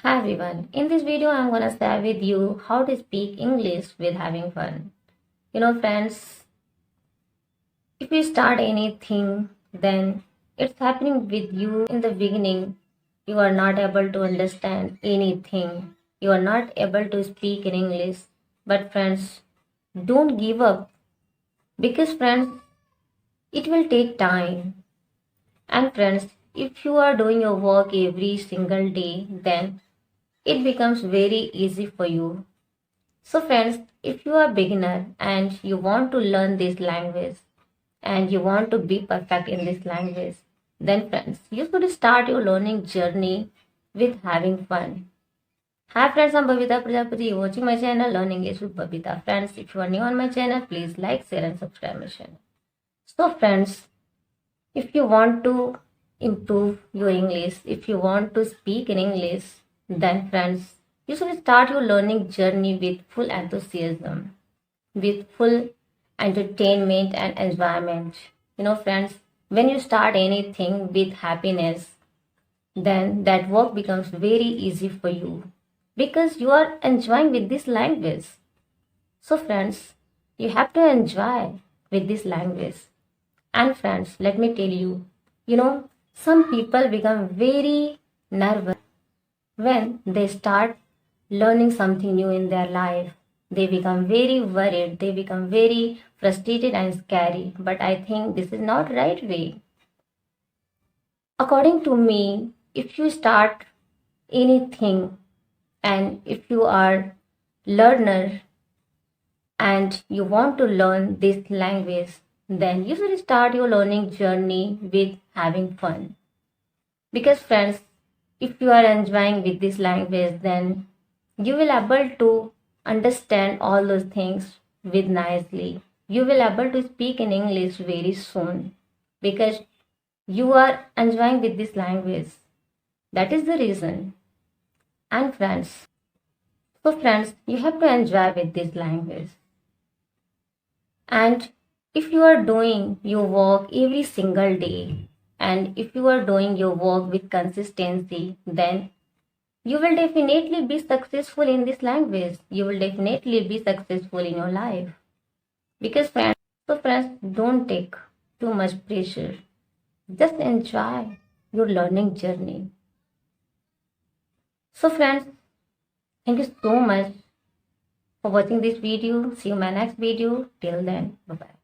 Hi everyone, in this video I'm gonna share with you how to speak English with having fun. Friends, if you start anything, then it's happening with you in the beginning. You are not able to understand anything. You are not able to speak in English. But friends, don't give up because friends, it will take time. And friends, if you are doing your work every single day, then it becomes very easy for you. So friends, if you are a beginner and you want to learn this language and you want to be perfect in this language, then friends, you should start your learning journey with having fun. Hi friends, I'm Babita Prajapati. You're watching my channel Learning English with Babita. Friends, if you are new on my channel, please like, share and subscribe my channel. So friends, if you want to improve your English, if you want to speak in English, then friends, you should start your learning journey with full enthusiasm, with full entertainment and enjoyment. Friends, when you start anything with happiness, then that work becomes very easy for you because you are enjoying with this language. So friends, you have to enjoy with this language. And friends, let me tell you, some people become very nervous when they start learning something new in their life. They become very worried, they become very frustrated and scary. But I think this is not right way. According to me, if you start anything and if you are learner and you want to learn this language, then you should start your learning journey with having fun. Because friends, if you are enjoying with this language, then you will able to understand all those things with nicely. You will able to speak in English very soon because you are enjoying with this language. That is the reason. And friends, you have to enjoy with this language. And if you are doing your work every single day, and if you are doing your work with consistency, then you will definitely be successful in this language. You will definitely be successful in your life. Because friends, don't take too much pressure. Just enjoy your learning journey. So friends, thank you so much for watching this video. See you in my next video. Till then, bye bye.